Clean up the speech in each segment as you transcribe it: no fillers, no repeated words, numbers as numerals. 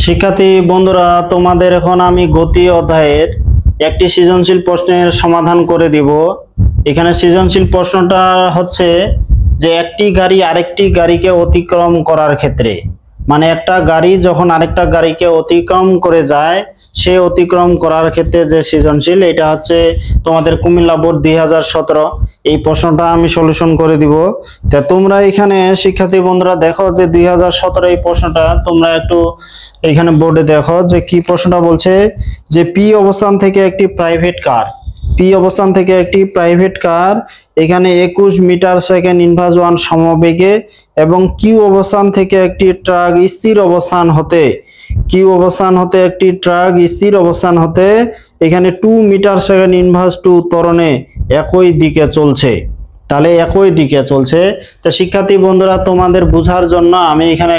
শিক্ষার্থী বন্ধুরা, তোমাদের এখন আমি গতি অধ্যায়ের একটি সৃজনশীল প্রশ্নের সমাধান করে দিব। এখানে সৃজনশীল প্রশ্নটা হচ্ছে যে একটি গাড়ি আরেকটি গাড়িকে অতিক্রম করার ক্ষেত্রে, মানে একটা গাড়ি যখন আরেকটা গাড়িকে অতিক্রম করে যায়, সে অতিক্রম করার ক্ষেত্রে যে সৃজনশীল, এটা হচ্ছে তোমাদের কুমিল্লা বোর্ড 2017। এই প্রশ্নটা আমি সলিউশন করে দিব। তা তোমরা এখানে শিক্ষার্থী বন্ধুরা দেখো যে 2017 এই প্রশ্নটা তোমরা একটু এখানে বোর্ডে দেখো যে কি প্রশ্নটা বলছে, যে পি অবস্থান থেকে একটি প্রাইভেট কার এখানে 21 মিটার সেকেন্ড ইনভার্স 1 সমবেগে এবং কিউ অবস্থান থেকে একটি ট্রাক স্থির অবস্থান হতে এখানে 2 মিটার সেকেন্ড ইনভার্স 2 ত্বরণে একই দিকে চলছে। তাহলে একই দিকে চলছে। তো শিক্ষার্থী বন্ধুরা, তোমাদের বোঝার জন্য আমি এখানে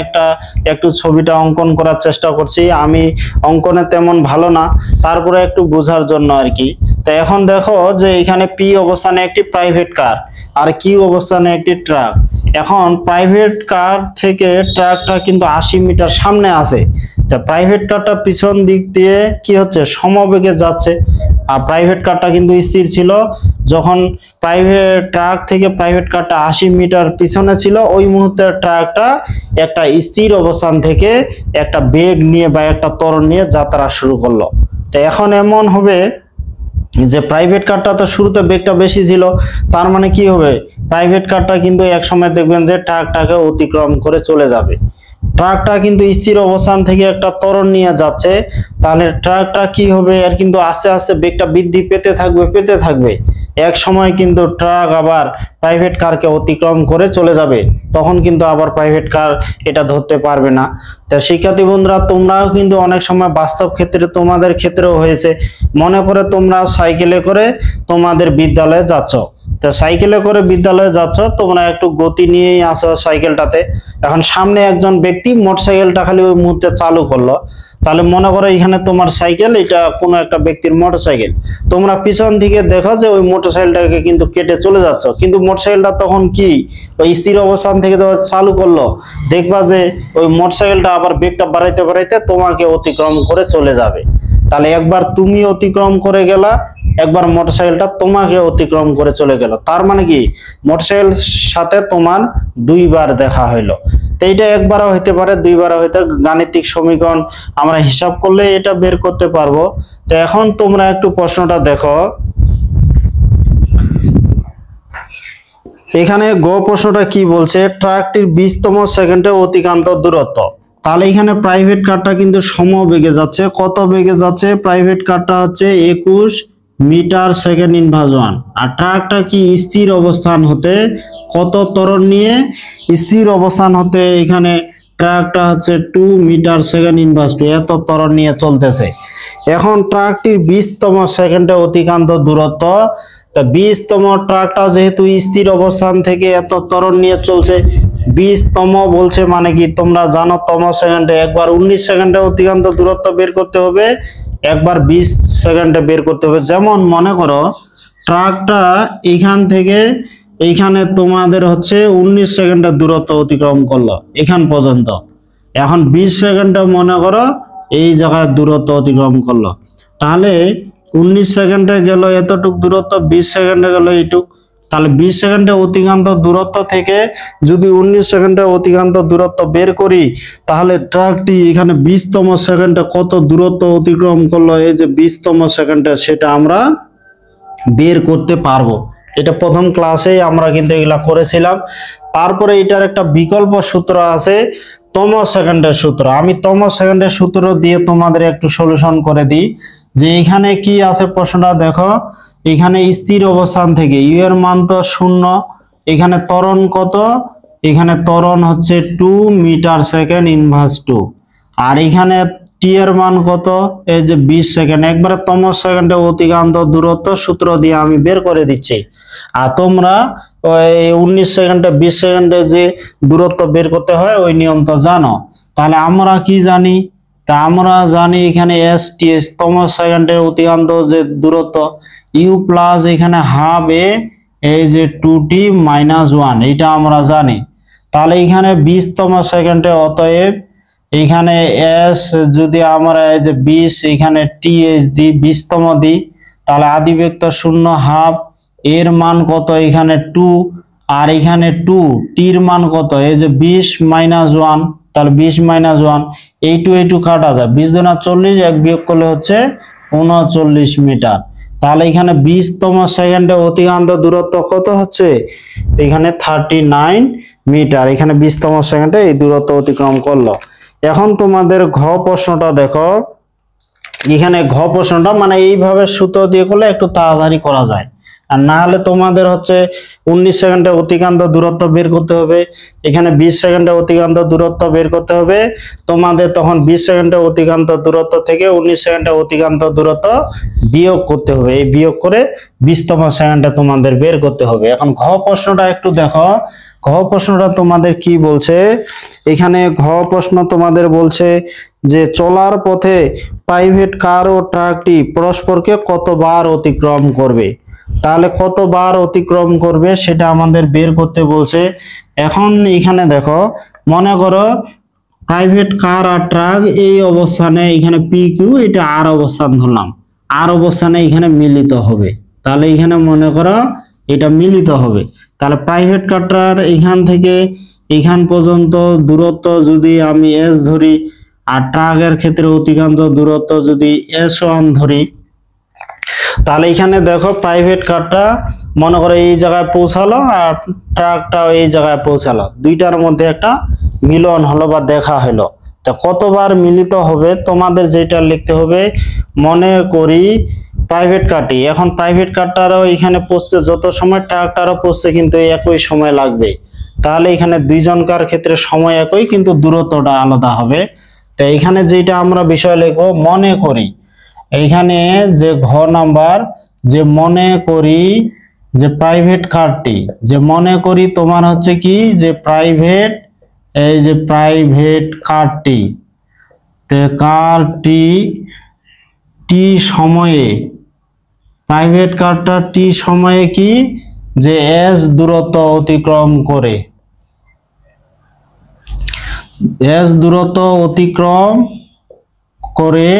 একটু ছবিটা অঙ্কন করার চেষ্টা করছি। আমি অঙ্কনে তেমন ভালো না, তারপরে একটু বোঝার জন্য আর কি। তো এখন দেখো যে এখানে পি অবস্থানে একটি প্রাইভেট কার আর কিউ অবস্থানে একটি ট্রাক। এখন প্রাইভেট কার থেকে ট্রাকটা কিন্তু 80 মিটার সামনে আছে। তা প্রাইভেট কারটা পিছন দিক দিয়ে কি হচ্ছে, সমবেগে যাচ্ছে। আর প্রাইভেট কারটা কিন্তু স্থির ছিল। যখন প্রাইভেট ট্রাক থেকে প্রাইভেট কারটা 80 মিটার পিছনে ছিল, ওই মুহূর্তে ট্রাকটা একটা স্থির অবস্থান থেকে একটা বেগ নিয়ে বা একটা ত্বরণ নিয়ে যাত্রা শুরু করলো। তো এখন এমন হবে যে প্রাইভেট কারটা তো শুরুতে বেগটা বেশি ছিল, তার মানে কি হবে, প্রাইভেট কারটা কিন্তু এক সময় দেখবেন যে ট্রাকটাকে অতিক্রম করে চলে যাবে। ট্রাকটা কিন্তু স্থির অবস্থান থেকে একটা ত্বরণ নিয়ে যাচ্ছে, তাহলে ট্রাকটা কি হবে, আর কিন্তু আস্তে আস্তে বেগটা বৃদ্ধি পেতে থাকবে। এক সময় কিন্তু ট্রাক আবার প্রাইভেট কারকে অতিক্রম করে চলে যাবে, তখন কিন্তু আবার প্রাইভেট কার এটা ধরতে পারবে না। তা শিক্ষার্থী বন্ধুরা, তোমরাও কিন্তু অনেক সময় বাস্তব ক্ষেত্রে তোমাদের ক্ষেত্রেও হয়েছে। মনে করে তোমরা সাইকেলে করে তোমাদের বিদ্যালয়ে যাচ্ছ, তো সাইকেলে করে বিদ্যালয়ে যাচ্ছ, তোমরা একটু গতি নিয়েই আসো সাইকেলটাতে। এখন সামনে একজন ব্যক্তি মোটরসাইকেলটা খালি ওই মুহূর্তে চালু করলো, তাহলে মনে করো এখানে তোমার সাইকেল, এটা কোনো একটা ব্যক্তির মোটরসাইকেল। তোমরা পিছন দিকে দেখো যে ওই মোটরসাইকেলটাকে কিন্তু কেটে চলে যাচ্ছ, কিন্তু মোটরসাইকেলটা তখন কি ওই স্থির অবস্থান থেকে তো চালু করলো, দেখবা যে ওই মোটরসাইকেলটা আবার বেগটা বাড়াইতে তোমাকে অতিক্রম করে চলে যাবে। তাহলে একবার তুমি অতিক্রম করে গেলা, একবার মোটরসাইকেলটা তোমাকে অতিক্রম করে চলে গেল। তার মানে কি, মোটরসাইকেল সাথে তোমার দুইবার দেখা হইলো। তো এইটা একবারও হইতে পারে, দুইবারও হইতে, গাণিতিক সমীকরণ আমরা হিসাব করলে এটা বের করতে পারবো। তো এখন তোমরা একটু প্রশ্নটা দেখো, এখানে গ প্রশ্নটা কি বলছে, ট্রাকটির 20তম সেকেন্ডে অতিক্রান্ত দূরত্ব। তাহলে এখানে প্রাইভেট কারটা কিন্তু সমবেগে যাচ্ছে। কত বেগে যাচ্ছে? প্রাইভেট কারটা হচ্ছে 21 মিটার সেকেন্ড ইনভার্স 1, আর ট্রাকটা কি স্থির অবস্থান হতে কত ত্বরণ নিয়ে, স্থির অবস্থান হতে এখানে ট্রাকটা হচ্ছে 2 মিটার সেকেন্ড ইনভার্স 2 এত ত্বরণ নিয়ে চলতেছে। এখন ট্রাকটির 20তম সেকেন্ডে অতিক্রান্ত দূরত্ব, তা 20তম ট্রাকটা যেহেতু স্থির অবস্থান থেকে এত ত্বরণ নিয়ে চলছে, 20তম বলছে মানে কি তোমরা জানো, তম সেকেন্ডে একবার 19 সেকেন্ডে অতিক্রান্ত দূরত্ব বের করতে হবে, একবার 20 সেকেন্ডে বের করতে হবে। যেমন মনে করো ট্রাকটা এইখান থেকে এইখানে তোমাদের হচ্ছে 19 সেকেন্ডের দূরত্ব অতিক্রম করলো এখান পর্যন্ত। এখন 20 সেকেন্ডে মনে করো এই জায়গায় দূরত্ব অতিক্রম করলো, তাহলে 19 সেকেন্ডে গেল এতটুক দূরত্ব, 20 সেকেন্ডে গেল এইটুক। তাহলে 20 সেকেন্ডে অতিক্রান্ত দূরত্ব থেকে যদি 19 সেকেন্ডে অতিক্রান্ত দূরত্ব বের করি, তাহলে ট্রাকটি এখানে 20তম সেকেন্ডে কত দূরত্ব অতিক্রম করলো, এই যে 20তম সেকেন্ডে, সেটা আমরা বের করতে পারবো। এটা প্রথম ক্লাসেই আমরা কিন্তু এগুলা করেছিলাম। তারপরে এটার একটা বিকল্প সূত্র আছে, তম সেকেন্ডের সূত্র। আমি তম সেকেন্ডের সূত্র দিয়ে তোমাদের একটু সলিউশন করে দিই। যে এখানে কি আছে প্রশ্নটা দেখো, এখানে স্থির অবস্থান থেকে ইউ এর মান তো 0, এখানে ত্বরণ কত, এখানে ত্বরণ হচ্ছে 2 মিটার সেকেন্ড ইনভার্স 2, আর এখানে টি এর মান কত, এই যে 20 সেকেন্ড। একবারে তম সেকেন্ডে অতিক্রান্ত দূরত্ব সূত্র দিয়ে আমি বের করে দিচ্ছি। আর তোমরা ওই 19 সেকেন্ডে 20 সেকেন্ডে যে দূরত্ব বের করতে হয় ওই নিয়ম তো জানো। তাহলে আমরা কি জানি, তা আমরা জানি এখানে এস টি এস, তম সেকেন্ডে অতিক্রান্ত যে দূরত্ব, ইউ প্লাস এখানে হাফ এ, এই যে 2t - 1, এটা আমরা জানি। তাহলে এখানে 20তম সেকেন্ডে অতএব এইখানে এস যদি আমরা এই যে 20 এখানে টিএস দিই 20তম দিই, তাহলে আদি ভেক্টর শূন্য হাফ, এর মান কত এখানে 2, আর এখানে 2 টির মান কত এই যে 20 মাইনাস 1, তাহলে 20 মাইনাস 1, এই টু কাটা যায়, 20 দুনা 40, এক বিয়োগ করলে হচ্ছে 39 মিটার। তাহলে এখানে 20তম সেকেন্ডে অতিক্রান্ত দূরত্ব কত হচ্ছে এখানে 39 মিটার। এখানে 20তম সেকেন্ডে এই দূরত্ব অতিক্রম করলো। এখন তোমাদের ঘ প্রশ্নটা দেখো, এখানে ঘ প্রশ্নটা মানে এইভাবে সূত্র দিয়ে করলে একটু তাড়াতাড়ি করা যায়, আর না হলে তোমাদের হচ্ছে 19 সেকেন্ডে অতিক্রান্ত দূরত্ব বের করতে হবে, এখানে 20 সেকেন্ডে অতিক্রান্ত দূরত্ব বের করতে হবে, তোমাদের তখন 20 সেকেন্ডে অতিক্রান্ত দূরত্ব থেকে 19 সেকেন্ডে অতিক্রান্ত দূরত্ব বিয়োগ করতে হবে, এই বিয়োগ করে 20তম সেকেন্ডে তোমাদের বের করতে হবে। এখন ঘ প্রশ্নটা একটু দেখো, ঘ প্রশ্নটা তোমাদের কি বলছে, এখানে ঘ প্রশ্ন তোমাদের বলছে যে চলার পথে প্রাইভেট কার ও ট্রাকটি পরস্পরকে কতবার অতিক্রম করবে, তাহলে কতবার অতিক্রম করবে সেটা আমাদের বের করতে বলছে। এখন এখানে দেখো, মনে করো প্রাইভেট কার আর ট্রাক এই অবস্থানে, এখানে পি কিউ এটা আর অবস্থান ধরলাম, আর অবস্থানে এখানে মিলিত হবে, তাহলে এখানে মনে করো এটা মিলিত হবে, তাহলে প্রাইভেট কারটার এখান থেকে এখান পর্যন্ত দূরত্ব যদি আমি এস ধরি, আর ট্রাকের ক্ষেত্রে অতিক্রান্ত দূরত্ব যদি S1 ধরি, তাহলে এখানে দেখো প্রাইভেট কারটা মনে করো এই জায়গায় পৌঁছালো আর ট্রাকটাও এই জায়গায় পৌঁছালো, দুইটার মধ্যে একটা মিলন হলো বা দেখা হলো। তো কতবার মিলিত হবে তোমাদের যেটা লিখতে হবে, মনে করি প্রাইভেট কারটি, এখন প্রাইভেট কারটারও এখানে পৌঁছতে যত সময় ট্রাকটারও পৌঁছতে কিন্তু একই সময় লাগবে, তাহলে এখানে দুইজনকার ক্ষেত্রে সময় একই কিন্তু দূরত্বটা আলাদা হবে। তো এখানে যেটা আমরা বিষয় লিখবো, মনে করি এইখানে যে ঘ নাম্বার, যে মনে করি যে প্রাইভেট কারটি, যে মনে করি তোমার হচ্ছে কি যে প্রাইভেট, এই যে প্রাইভেট কারটি, তে কারটি টি সময়ে, প্রাইভেট কারটা টি সময়ে কি যে এস দূরত্ব অতিক্রম করে, এস দূরত্ব অতিক্রম করে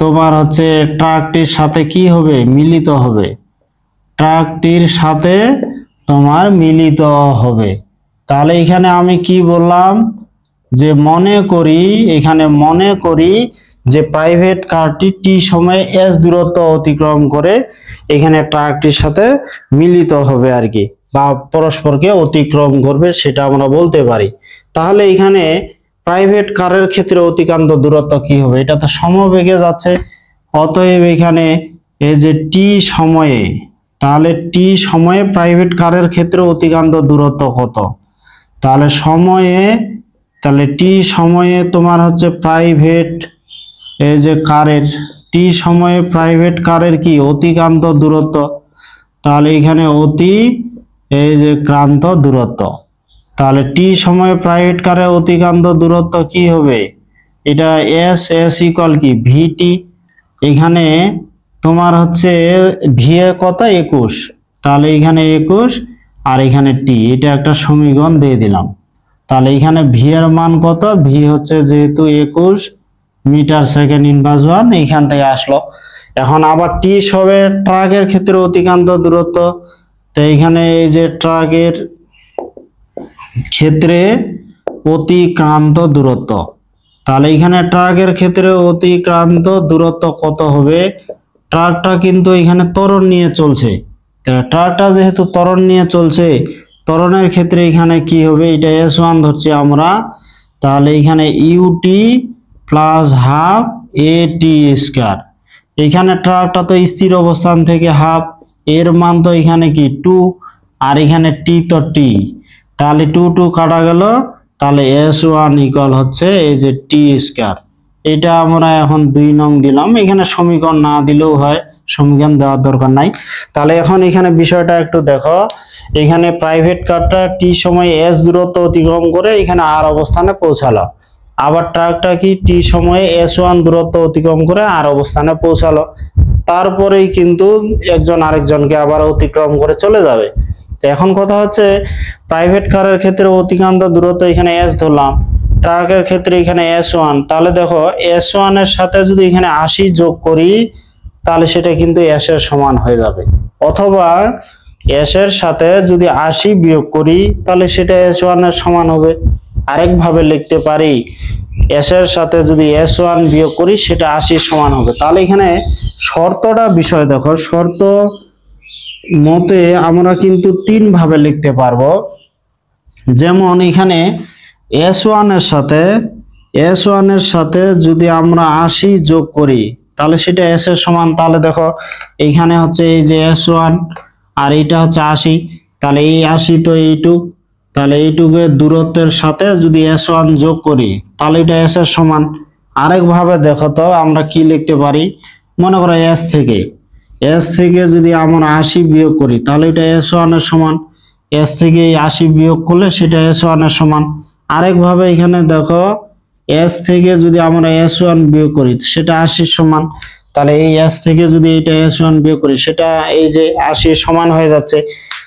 তোমার হচ্ছে ট্রাকটির সাথে কি হবে মিলিত হবে, ট্রাকটির সাথে তোমার মিলিত হবে। তাহলে এখানে আমি কি বললাম যে মনে করি, এখানে মনে করি যে প্রাইভেট কারটি টি সময়ে এস দূরত্ব অতিক্রম করে এখানে ট্রাকটির সাথে মিলিত হবে আর কি, বা পরস্পরকে অতিক্রম করবে সেটা আমরা বলতে পারি। তাহলে এখানে প্রাইভেট কারের ক্ষেত্রে অতিক্রান্ত দূরত্ব কি হবে, এটা তো সমবেগে যাচ্ছে, অতএব এখানে এই যে টি সময়ে, তাহলে টি সময়ে প্রাইভেট কারের ক্ষেত্রে অতিক্রান্ত দূরত্ব কত, তাহলে সময়ে, তাহলে টি সময়ে তোমার হচ্ছে প্রাইভেট এই যে কারের টি সময়ে প্রাইভেট কারের কি অতিক্রান্ত দূরত্ব, তাহলে এখানে অতি এই যে ক্রান্ত দূরত্ব, তাহলে টি সময়ে প্রাইভেট কারের অতিক্রান্ত দূরত্ব কি হবে, এটা এস এস ইকুয়াল কি ভিটি, এখানে তোমার হচ্ছে ভি এ কত 21, তাহলে এখানে 21 আর এখানে টি, এটা একটা সমীকরণ দিয়ে দিলাম। তাহলে এখানে ভি এর মান কত, ভি হচ্ছে যেহেতু 21 মিটার সেকেন্ড ইনভার্স 1, এইখান থেকে আসলো। এখন আবার টি হবে ট্রাকের ক্ষেত্রে অতিক্রান্ত দূরত্ব, তো এখানে এই যে ট্রাকের ক্ষেত্রে অতিক্রান্ত দূরত্ব, তাহলে এখানে ট্রাকের ক্ষেত্রে অতিক্রান্ত দূরত্ব কত হবে, ট্রাকটা কিন্তু এখানে ত্বরণ নিয়ে চলছে, ট্রাকটা যেহেতু ত্বরণ নিয়ে চলছে, ত্বরণের ক্ষেত্রে এখানে কি হবে, এটা S1 ধরছি আমরা, তাহলে এখানে ইউটি প্লাস হাফ এ টি স্কয়ার, এখানে ট্রাকটা তো স্থির অবস্থান থেকে হাফ, এর মান তো এখানে কি 2 আর এখানে টি তো টি, তাহলে 2 কাটা গেল, তাহলে S1 ইকুয়াল হচ্ছে এই যে টি স্কয়ার। এটা আমরা এখন 2 নং দিলাম, এখানে সমীকরণ না দিলেও হয়, সমীকরণ দেওয়ার দরকার নাই। তাহলে এখন এখানে বিষয়টা একটু দেখো, এখানে প্রাইভেট কারটা টি সময় এস দূরত্ব অতিক্রম করে এখানে আর অবস্থানে পৌঁছালো, আবার ট্রাকটা কি টি সময়ে S1 দূরত্ব অতিক্রম করে আর অবস্থানে পৌঁছালো, তারপরেই কিন্তু একজন আরেকজনকে আবার অতিক্রম করে চলে যাবে। এখন কথা হচ্ছে প্রাইভেট কারের ক্ষেত্রে অতিক্রান্ত দূরত্ব এখানে এস ধরলাম, ট্রাকের ক্ষেত্রে এখানে S1, তাহলে দেখো S1 এর সাথে যদি এখানে 80 যোগ করি তাহলে সেটা কিন্তু S এর সমান হয়ে যাবে, অথবা S এর সাথে যদি 80 বিয়োগ করি তাহলে সেটা S1 এর সমান হবে। আরেক ভাবে লিখতে পারি, S এর সাথে যদি S1 বিয়োগ করি সেটা 80 সমান হবে। তাহলে এখানে শর্তটা বিষয় দেখো, শর্ত মতে আমরা কিন্তু তিন ভাবে লিখতে পারবো। যেমন এখানে S1 এর সাথে যদি আমরা 80 যোগ করি তাহলে সেটা S এর সমান। তাহলে দেখো এইখানে হচ্ছে এই যে S1 আর এইটা হচ্ছে 80, তাহলে এই 80 তো এইটুক, তাহলে এইটুকের দূরত্বের সাথে যদি S1 যোগ করি তাহলে এটা S এর সমান। আরেক ভাবে দেখো তো আমরা কি লিখতে পারি, মনে করো S থেকে যদি আমরা 80 বিয়োগ করি তাহলে এটা S1 এর সমান। S থেকে 80 বিয়োগ করলে সেটা S1 এর সমান। আরেক ভাবে এখানে দেখো S থেকে যদি আমরা S1 বিয়োগ করি সেটা 80 সমান, তাহলে এই S থেকে যদি এটা S1 বিয়োগ করি সেটা এই যে 80 সমান হয়ে যাচ্ছে।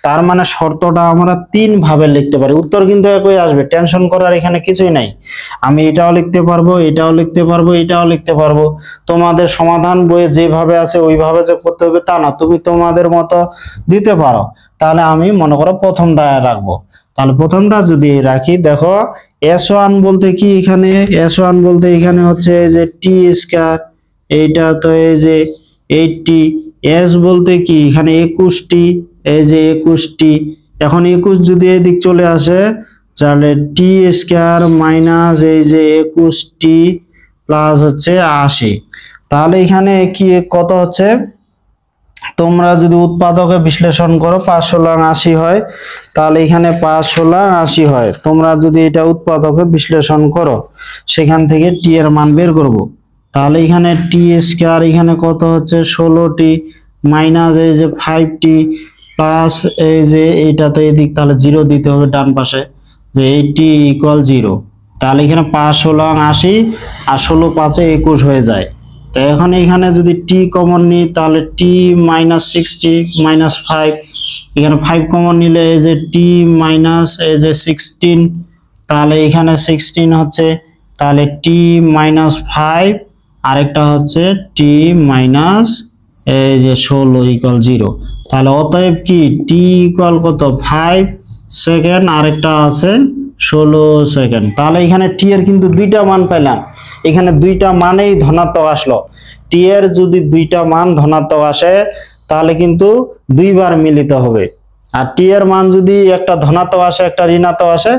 তার মানে শর্তটা আমরা তিন ভাবে লিখতে পারি, উত্তর কিন্তু একই আসবে, টেনশন করার এখানে কিছুই নাই। আমি এটাও লিখতে পারবো, এটাও লিখতে পারবো, এটাও লিখতে পারবো। তোমাদের সমাধান বইয়ে যেভাবে আছে ওইভাবে যে করতে হবে তা না, তুমি তোমাদের মতো দিতে পারো। তাহলে আমি মনে করো প্রথমটা রাখবো, তাহলে প্রথমটা যদি রাখি, দেখো S1 বলতে কি, এখানে S1 বলতে এখানে হচ্ছে এই যে টি স্কয়ার, এইটা তো এই যে 80, S বলতে কি এখানে 21টি, এই যে 21টি। এখন 21 যদি এদিক চলে আসে তাহলে টি স্কয়ার মাইনাস এই যে 21টি প্লাস হচ্ছে 80। তাহলে এখানে কি কত হচ্ছে, তোমরা যদি উৎপাদকে বিশ্লেষণ করো 5 16 80 হয়, তাহলে এখানে 5 16 80 হয়। তোমরা যদি এটা উৎপাদকে বিশ্লেষণ করো সেখান থেকে টি এর মান বের করব, তাহলে এখানে টি স্কয়ার এখানে কত হচ্ছে 16টি মাইনাস এই যে 5টি প্লাস এই যে এইটা তো এদিক, তাহলে 0 দিতে হবে ডান পাশে, যে 80 = 0। তাহলে এখানে 5 16 80 আর 16 5 21 হয়ে যায়। তো এখন এখানে যদি টি কমন নিই তাহলে টি মাইনাস 60 মাইনাস 5, এখানে 5 কমন নিলে এই যে টি মাইনাস এই যে 16, তাহলে এখানে 16 হচ্ছে, তাহলে টি মাইনাস 5 আরেকটা হচ্ছে টি মাইনাস এই যে 16 = 0। তাহলে অতএব কি টি ইকুয়াল কত 5 সেকেন্ড, আরেকটা আছে 16 সেকেন্ড। তাহলে এখানে টি এর কিন্তু দুইটা মান পেলাম, এখানে দুইটা মানেই ধনাত্মক আসলো। টি এর যদি দুইটা মান ধনাত্মক আসে তাহলে কিন্তু দুইবার মিলিত হবে, আর টি এর মান যদি একটা ধনাত্মক আসে একটা ঋণাত্মক আসে,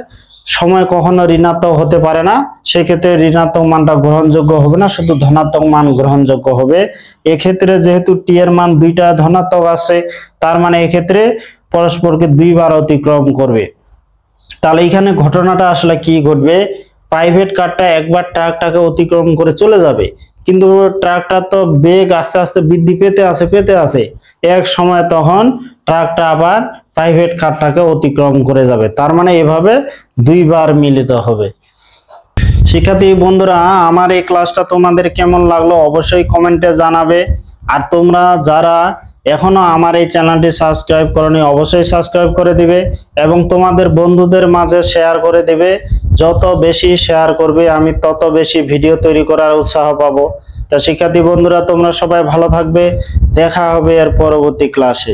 সময় কখনো ঋণাত্মক হতে পারে না, সেক্ষেত্রে ঋণাত্মক মানটা গ্রহণযোগ্য হবে না, শুধু ধনাত্মক মান গ্রহণযোগ্য হবে। এক্ষেত্রে যেহেতু টি এর মান দুইটা ধনাত্মক আছে, তার মানে এক্ষেত্রে পরস্পরকে দুইবার অতিক্রম করবে। তাহলে এখানে ঘটনাটা আসলে কি ঘটবে, প্রাইভেট কারটা একবার ট্রাকটাকে অতিক্রম করে চলে যাবে, কিন্তু ট্রাকটা তো বেগ আস্তে আস্তে বৃদ্ধি পেতে আছে, এক সময় তখন ট্রাকটা আবার প্রাইভেট কারটাকে অতিক্রম করে যাবে। তার মানে এভাবে দুইবার মিলিত হবে। শিক্ষার্থী বন্ধুরা, আমার এই ক্লাসটা তোমাদের কেমন লাগলো অবশ্যই কমেন্টে জানাবে। আর তোমরা যারা এখনো আমার এই চ্যানেলটি সাবস্ক্রাইব করোনি অবশ্যই সাবস্ক্রাইব করে দিবে এবং তোমাদের বন্ধুদের মাঝে শেয়ার করে দিবে। যত বেশি শেয়ার করবে আমি তত বেশি ভিডিও তৈরি করার উৎসাহ পাবো। তা শিক্ষার্থী বন্ধুরা, তোমরা সবাই ভালো থাকবে, দেখা হবে এর পরবর্তী ক্লাসে।